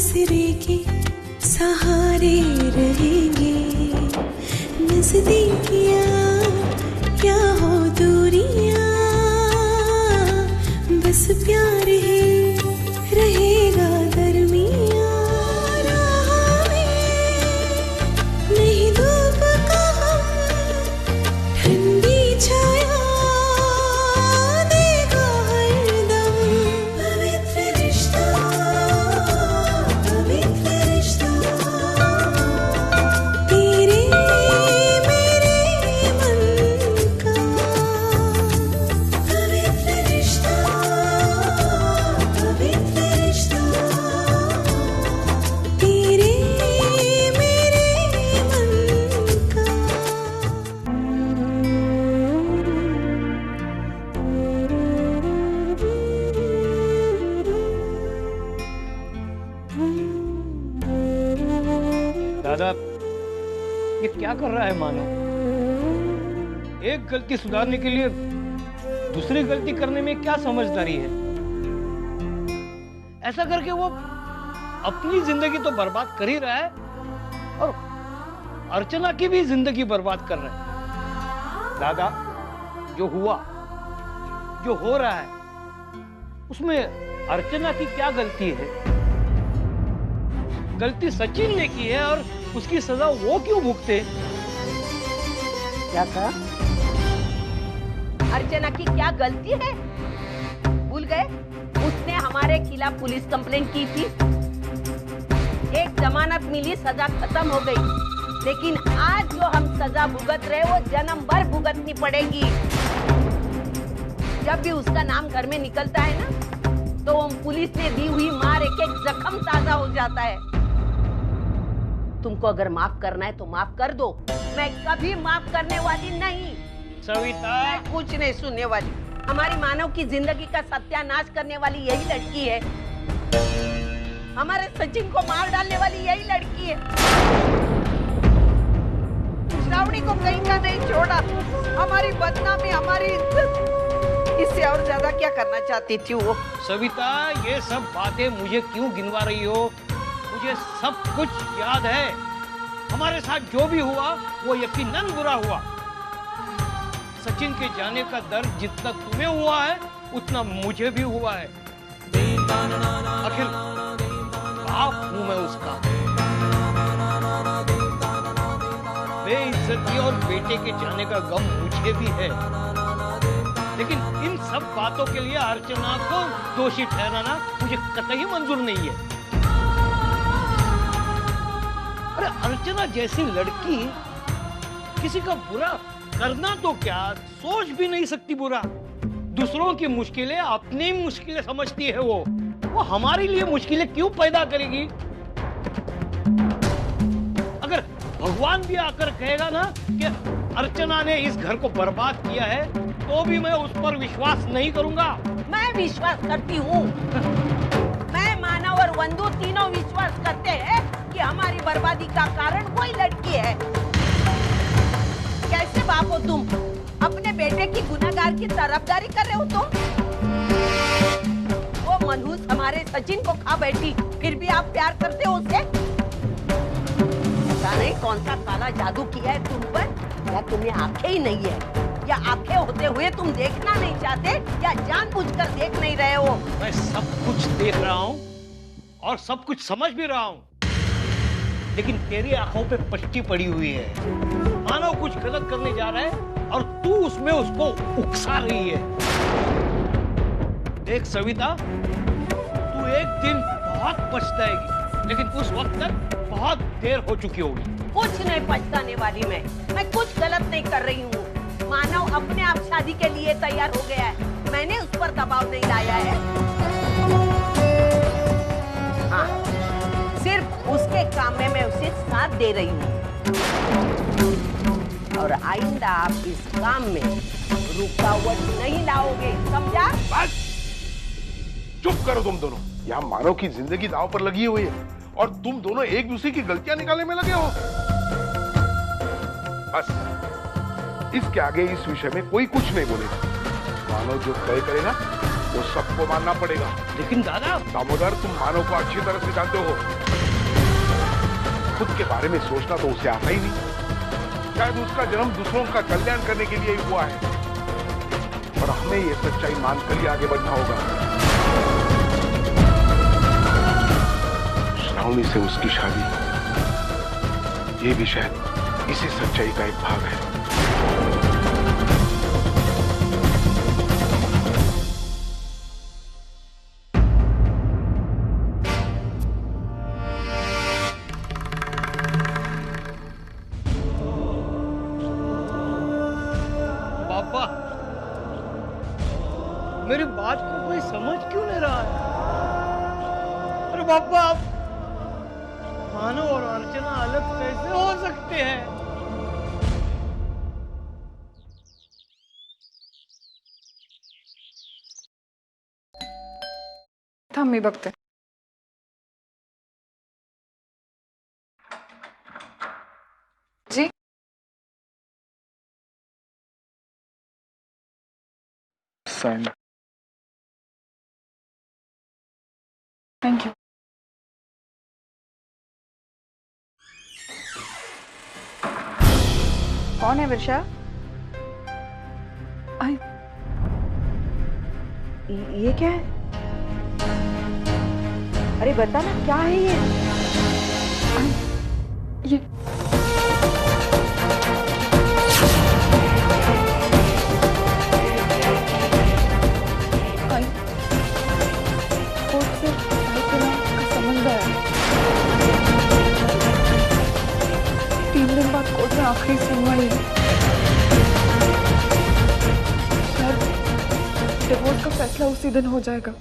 नजरे के सहारे रहेंगे, नजदीकियां क्या हो दूरियां, बस प्यार ही रहेगा दरमियां। राह में नहीं धूप का हम, ठंडी छाया देगा हरदम। पवित्र रिश्ता, पवित्र रिश्ता, तेरे मेरे मन का। पवित्र रिश्ता, पवित्र रिश्ता, तेरे मेरे मन का। दादा, ये क्या कर रहा है मानो? एक गलती सुधारने के लिए दूसरी गलती करने में क्या समझदारी है? ऐसा करके वो अपनी जिंदगी तो बर्बाद कर ही रहा है और अर्चना की भी जिंदगी बर्बाद कर रहा है। दादा, जो हुआ, जो हो रहा है, उसमें अर्चना की क्या गलती है? गलती सचिन ने की है और उसकी सजा वो क्यों भुगते? क्या कहा? अर्चना की क्या गलती है? भूल गए? उसने हमारे खिलाफ पुलिस कंप्लेंट की थी। एक जमानत मिली, सजा खत्म हो गई, लेकिन आज जो हम सजा भुगत रहे वो जन्म भर भुगतनी पड़ेगी। जब भी उसका नाम घर में निकलता है ना, तो पुलिस ने दी हुई मार एक एक जख्म ताजा हो जाता है। तुमको अगर माफ करना है तो माफ कर दो, मैं कभी माफ करने वाली नहीं। सविता, मैं कुछ नहीं सुनने वाली। हमारी मानव की जिंदगी का सत्यानाश करने वाली यही लड़की है। हमारे सचिन को मार डालने वाली यही लड़की है। श्रावणी को कहीं का नहीं छोड़ा। हमारी बदनामी, हमारी इज्जत, इससे और ज्यादा क्या करना चाहती थी वो? सविता, ये सब बातें मुझे क्यों गिनवा रही हो? मुझे सब कुछ याद है। हमारे साथ जो भी हुआ वो यकीनन बुरा हुआ। सचिन के जाने का दर्द जितना तुम्हें हुआ है उतना मुझे भी हुआ है। आखिर बाप हूं मैं उसका। बेइज्जती और बेटे के जाने का गम मुझे भी है, लेकिन इन सब बातों के लिए अर्चना को दोषी ठहराना मुझे कतई मंजूर नहीं है। अरे अर्चना जैसी लड़की किसी का बुरा करना तो क्या, सोच भी नहीं सकती बुरा। दूसरों की मुश्किलें अपनी मुश्किलें समझती है वो हमारे लिए मुश्किलें क्यों पैदा करेगी? अगर भगवान भी आकर कहेगा ना कि अर्चना ने इस घर को बर्बाद किया है, तो भी मैं उस पर विश्वास नहीं करूंगा। मैं विश्वास करती हूँ। मैं, मानव और वंदु तीनों विश्वास करते हैं कि हमारी बर्बादी का कारण कोई लड़की है। कैसे बाप हो तुम? अपने बेटे की गुनहगार की तरफदारी कर रहे हो तुम? वो मनहूस हमारे सचिन को खा बैठी, फिर भी आप प्यार करते हो उससे? पता नहीं कौन सा काला जादू किया है तुम पर, या तुम्हें आंखें ही नहीं है, या आंखें होते हुए तुम देखना नहीं चाहते, या जानबूझकर देख नहीं रहे हो? मैं सब कुछ देख रहा हूँ और सब कुछ समझ भी रहा हूँ, लेकिन तेरी आंखों पे पट्टी पड़ी हुई है। मानो कुछ गलत करने जा रहा है और तू उसमें उसको उकसा रही है। देख सविता, तू एक दिन बहुत पछताएगी, लेकिन उस वक्त तक बहुत देर हो चुकी होगी। कुछ नहीं पछताने वाली मैं कुछ गलत नहीं कर रही हूँ। मानव अपने आप शादी के लिए तैयार हो गया है, मैंने उस पर दबाव नहीं लाया है। हाँ, सिर्फ उसके काम में मैं उसे साथ दे रही हूँ, और आइंदा आप इस काम में रुकावट नहीं लाओगे, समझा? बस चुप करो तुम दोनों। यहाँ मानव की जिंदगी दांव पर लगी हुई है और तुम दोनों एक दूसरे की गलतियां निकालने में लगे हो। बस इसके आगे इस विषय में कोई कुछ नहीं बोलेगा। मानव जो तय करेगा वो सबको मानना पड़ेगा। लेकिन दादा, दामोदर, तुम मानव को अच्छी तरह से जानते हो। खुद के बारे में सोचना तो उसे आता ही नहीं। शायद उसका जन्म दूसरों का कल्याण करने के लिए ही हुआ है, और हमें ये सच्चाई मानकर ही आगे बढ़ना होगा। श्रावणी से उसकी शादी, ये भी शायद इसी सच्चाई का एक भाग है। पापा, मेरी बात को कोई समझ क्यों नहीं रहा है? अरे पापा, मानव और अर्चना अलग कैसे हो सकते हैं? थांब, मी बघते. जी, साइन. Thank you. कौन है वर्षा? आई ये क्या है? अरे बता ना, क्या है ये? ये आई कोर्ट से आई के नाम का समझ आया. 3 दिन बाद कोर्ट में आखिरी सुनवाई है. शायद डिवोर्स का फैसला उसी दिन हो जाएगा.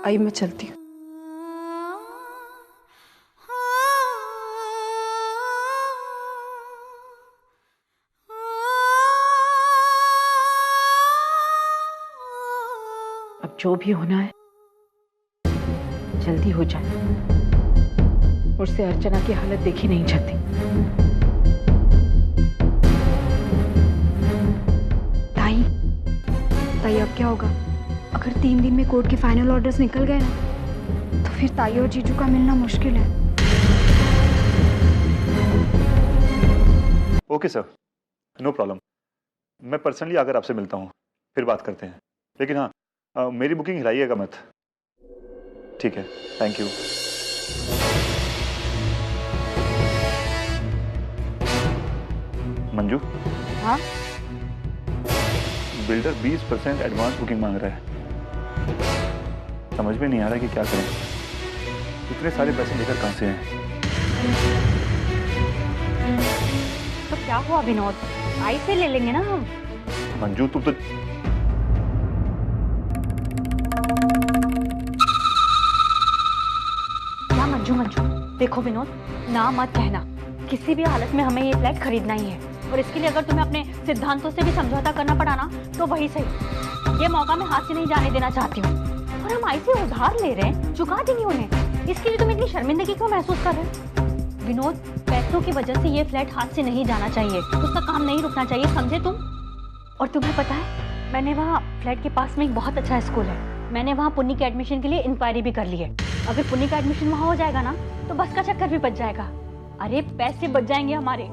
आई मैं चलती हूँ. अब जो भी होना है जल्दी हो जाए. मुझसे अर्चना की हालत देखी नहीं जाती. ताई, ताई अब क्या होगा? अगर 3 दिन में कोर्ट के फाइनल ऑर्डर्स निकल गए ना, तो फिर ताई और जीजू का मिलना मुश्किल है. Okay sir, no problem. मैं पर्सनली आकर आपसे मिलता हूँ, फिर बात करते हैं. लेकिन हाँ, मेरी बुकिंग हिलाइएगा मत. ठीक है, थैंक यू. मंजू. हाँ, बिल्डर 20% एडवांस बुकिंग मांग रहा है. समझ में नहीं आ रहा कि क्या करें. इतने सारे पैसे लेकर कहां से हैं? तो क्या हुआ विनोद? आई से ले लेंगे ना हम. मंजू, तुम तो क्या मंजू? देखो विनोद, ना मत कहना. किसी भी हालत में हमें ये फ्लैट खरीदना ही है, और इसके लिए अगर तुम्हें अपने सिद्धांतों से भी समझौता करना पड़ा ना, तो वही सही. ये मौका मैं हाथ से नहीं जाने देना चाहती हूँ. और हम आई से उधार ले रहे हैं, चुका देंगे उन्हें. इसके लिए तुम इतनी शर्मिंदगी क्यों महसूस कर रहे हो? विनोद, पैसों की वजह से ये फ्लैट हाथ से नहीं जाना चाहिए. उसका काम नहीं रुकना चाहिए, समझे तुम? और तुम्हें पता है, मैंने वहाँ फ्लैट के पास में एक बहुत अच्छा स्कूल है. मैंने वहाँ पुन्नी के एडमिशन के लिए इंक्वायरी भी कर ली है. अगर पुन्नी का एडमिशन वहाँ हो जाएगा ना, तो बस का चक्कर भी बच जाएगा. अरे पैसे बच जाएंगे हमारे.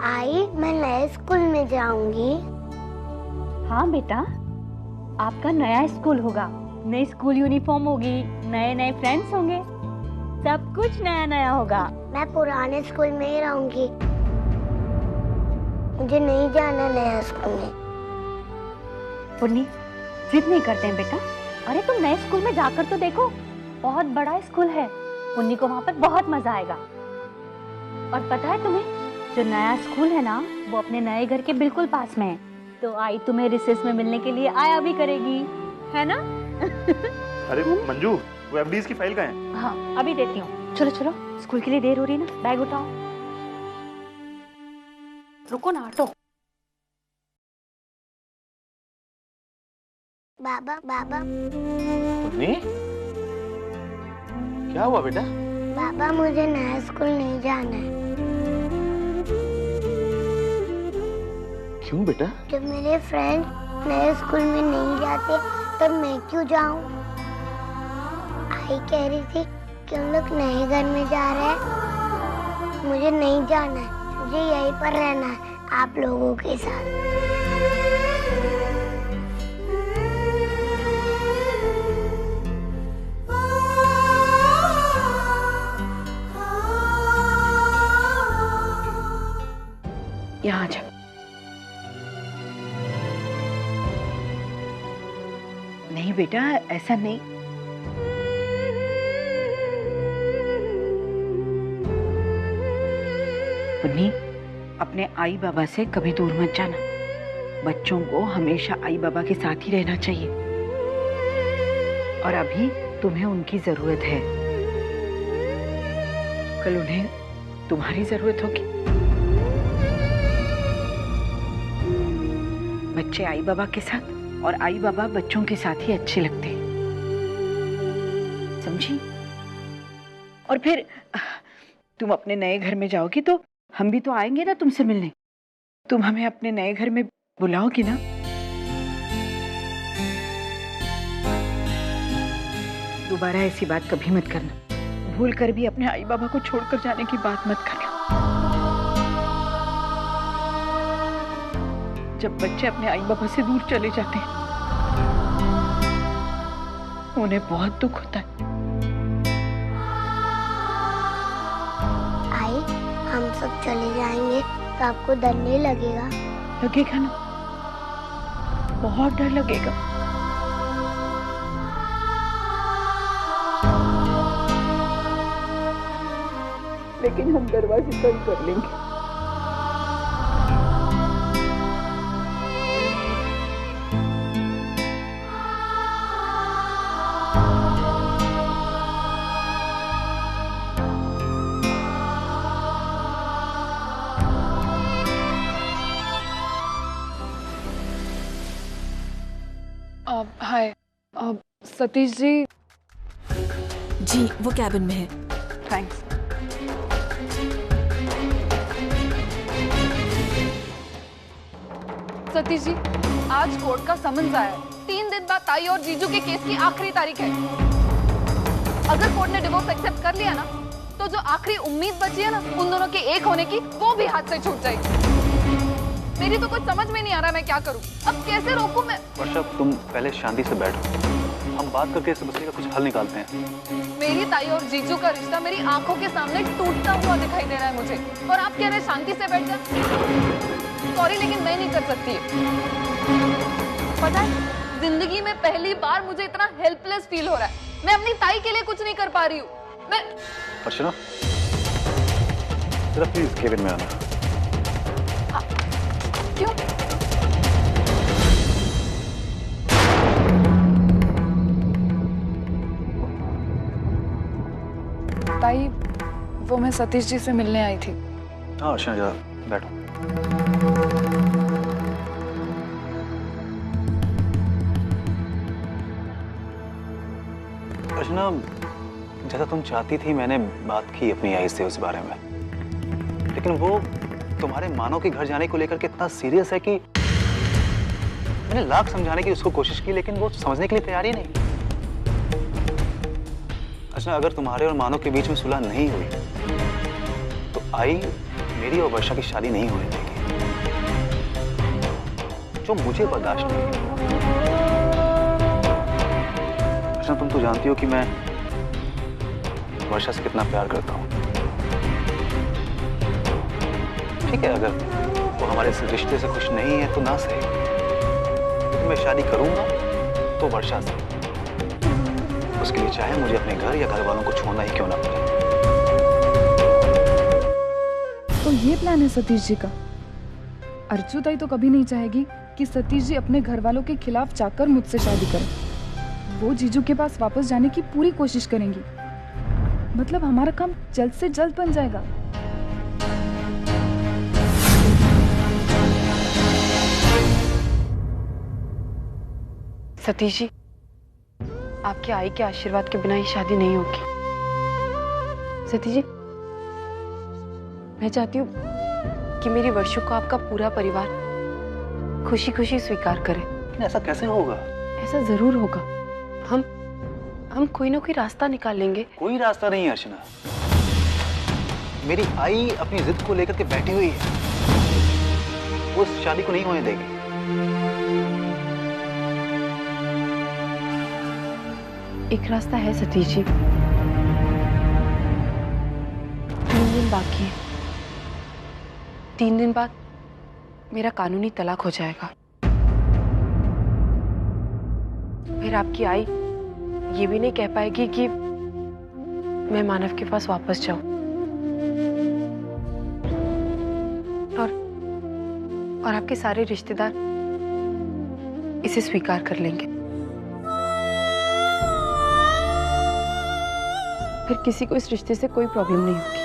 आई, मैं नए स्कूल में जाऊंगी. हाँ बेटा, आपका नया स्कूल होगा, नई स्कूल यूनिफॉर्म होगी, नए नए फ्रेंड्स होंगे, सब कुछ नया नया होगा. मैं पुराने स्कूल में ही रहूंगी. मुझे नहीं जाना नया स्कूल में. पुन्नी, जिद नहीं करते हैं बेटा. अरे तुम नए स्कूल में जाकर तो देखो, बहुत बड़ा स्कूल है. पुन्नी को वहाँ पर बहुत मजा आएगा. और पता है तुम्हें, जो नया स्कूल है ना, वो अपने नए घर के बिल्कुल पास में है. तो आई तुम्हें रिसेस में मिलने के लिए आया भी करेगी, है ना? अरे मंजू, वो एफडीज की फाइल कहाँ है? हाँ, अभी देती हूँ. चलो चलो, स्कूल के लिए देर हो रही है ना, बैग उठाओ. रुको ना, ऑटो। बाबा बाबा मुन्नी, क्या हुआ बेटा? बाबा मुझे नया स्कूल नहीं जाना है। क्यों बेटा? जब मेरे फ्रेंड नए स्कूल में नहीं जाते तब मैं क्यों जाऊं? आई कह रही थी कि हम लोग नए घर में जा रहे हैं। मुझे नहीं जाना है, मुझे यहीं पर रहना है आप लोगों के साथ। यहाँ आ जा। नहीं बेटा, ऐसा नहीं। पुन्नी, अपने आई बाबा से कभी दूर मत जाना। बच्चों को हमेशा आई बाबा के साथ ही रहना चाहिए। और अभी तुम्हें उनकी जरूरत है, कल उन्हें तुम्हारी जरूरत होगी। बच्चे आई बाबा के साथ और आई बाबा बच्चों के साथ ही अच्छे लगते हैं, समझी? और फिर तुम अपने नए घर में जाओगी तो हम भी तो आएंगे ना तुमसे मिलने। तुम हमें अपने नए घर में बुलाओगी ना? दोबारा ऐसी बात कभी मत करना। भूल कर भी अपने आई बाबा को छोड़कर जाने की बात मत करना। जब बच्चे अपने आई बाबा से दूर चले जाते हैं उन्हें बहुत दुख होता है। आई, हम सब चले जाएंगे तो आपको डर नहीं लगेगा? लगेगा ना, बहुत डर लगेगा। लेकिन हम दरवाजे बंद कर लेंगे। हाय, सतीश जी। जी, वो कैबिन में है। थैंक्स। सतीश जी, आज कोर्ट का समन्स आया है। 3 दिन बाद ताई और जीजू के केस की आखिरी तारीख है। अगर कोर्ट ने डिवोर्स एक्सेप्ट कर लिया ना, तो जो आखिरी उम्मीद बची है ना उन दोनों के एक होने की, वो भी हाथ से छूट जाएगी। मेरी तो कुछ समझ में नहीं आ रहा मैं क्या करूं। अब कैसे रोकूं मैं? वर्षा, तुम पहले शांति से बैठो, हम बात करके इस मसले का कुछ हल निकालते हैं। मेरी ताई और जीजू का रिश्ता मेरी आंखों के सामने टूटता हुआ दिखाई दे रहा है मुझे, और आप कह रहे हैं शांति से बैठ जा। सॉरी, लेकिन मैं नहीं कर सकती। पता है, जिंदगी में पहली बार मुझे इतना हेल्पलेस फील हो रहा है। मैं अपनी ताई के लिए कुछ नहीं कर पा रही हूँ। मैं अर्चना, जरा प्लीज केबिन में आना। क्यों? ताई, वो मैं सतीश जी से मिलने आई थी। हाँ अर्चना, जरा बैठो। अर्चना, जैसा तुम चाहती थी मैंने बात की अपनी आई से उस बारे में, लेकिन वो तुम्हारे मानो के घर जाने को लेकर के इतना सीरियस है कि मैंने लाख समझाने की उसको कोशिश की, लेकिन वो समझने के लिए तैयार ही नहीं। अच्छा, अगर तुम्हारे और मानो के बीच में सुलह नहीं हुई तो आई मेरी और वर्षा की शादी नहीं होने देगी, जो मुझे बर्दाश्त नहीं है। अच्छा, तुम तो जानती हो कि मैं वर्षा से कितना प्यार करता हूँ। ठीक है, अगर वो हमारे इस रिश्ते से खुश नहीं है तो ना सही, लेकिन मैं शादी करूंगा तो वर्षा से। उसके लिए चाहे मुझे अपने घर या घर वालों को छोड़ना ही क्यों ना पड़े। तो ये प्लान है सतीश जी का। अर्चू ताई तो कभी नहीं चाहेगी कि सतीश जी अपने घर वालों के खिलाफ जाकर मुझसे शादी करें। वो जीजू के पास वापस जाने की पूरी कोशिश करेंगी। मतलब हमारा काम जल्द से जल्द बन जाएगा। सतीश जी, आपके आई के आशीर्वाद के बिना ये शादी नहीं होगी। सतीश जी, मैं चाहती हूँ कि मेरी वर्षों को आपका पूरा परिवार खुशी खुशी स्वीकार करे। ऐसा कैसे होगा? ऐसा जरूर होगा। हम कोई ना कोई रास्ता निकाल लेंगे। कोई रास्ता नहीं है अर्चना। मेरी आई अपनी जिद को लेकर के बैठी हुई है, वो उस शादी को नहीं होने देगी। एक रास्ता है सतीश जी, 3 दिन बाकी है। 3 दिन बाद मेरा कानूनी तलाक हो जाएगा। फिर आपकी आई ये भी नहीं कह पाएगी कि मैं मानव के पास वापस जाऊं। और आपके सारे रिश्तेदार इसे स्वीकार कर लेंगे। फिर किसी को इस रिश्ते से कोई प्रॉब्लम नहीं होगी।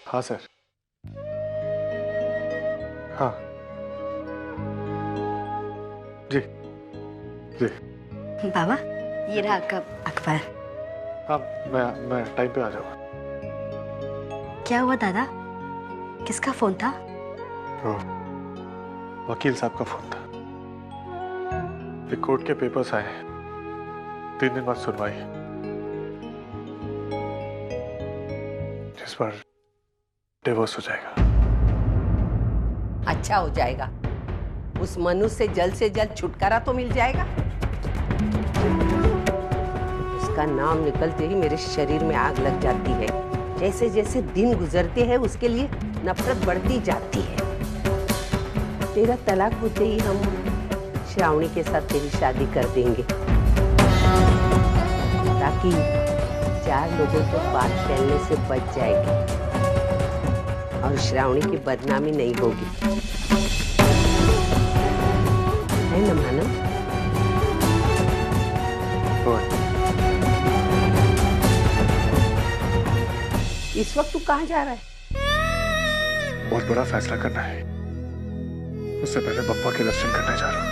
हाँ सर। हाँ जी जी। बाबा, ये रहा आपका अखबार। हाँ, मैं टाइम पे आ जाऊंगा। क्या हुआ दादा? किसका फोन था? तो वकील साहब का फोन था। कोर्ट के पेपर्स आए, 3 दिन बाद सुनवाई, जिस पर डिवोर्स हो जाएगा। अच्छा हो जाएगा। उस मनुष्य से जल्द छुटकारा तो मिल जाएगा। उसका नाम निकलते ही मेरे शरीर में आग लग जाती है। जैसे जैसे दिन गुजरते हैं उसके लिए नफरत बढ़ती जाती है। तेरा तलाक होते ही हम श्रावणी के साथ तेरी शादी कर देंगे, ताकि 4 लोगों को बात फैलने से बच जाएगी और श्रावणी की बदनामी नहीं होगी। है ना मानव? इस वक्त तू कहाँ जा रहा है? बहुत बड़ा फैसला करना है। उससे पहले पप्पा के दर्शन करने जा रहा हूँ।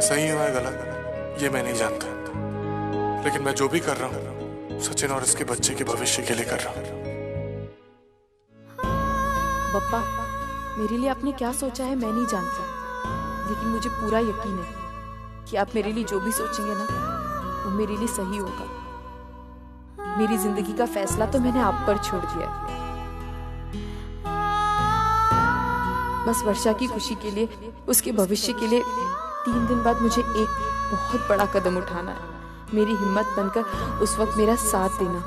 सही हुआ है गलत ये मैं नहीं जानता, लेकिन मैं जो भी कर रहा हूँ सचिन और इसके बच्चे के भविष्य के लिए कर रहा हूँ। बप्पा, मेरे लिए आपने क्या सोचा है मैं नहीं जानती, लेकिन मुझे पूरा यकीन है कि आप मेरे लिए जो भी सोचेंगे ना वो मेरे लिए सही होगा। मेरी जिंदगी का फैसला तो मैंने आप पर छोड़ दिया है। बस वर्षा की खुशी के लिए, उसके भविष्य के लिए 3 दिन बाद मुझे एक बहुत बड़ा कदम उठाना है। मेरी हिम्मत बनकर उस वक्त मेरा साथ देना।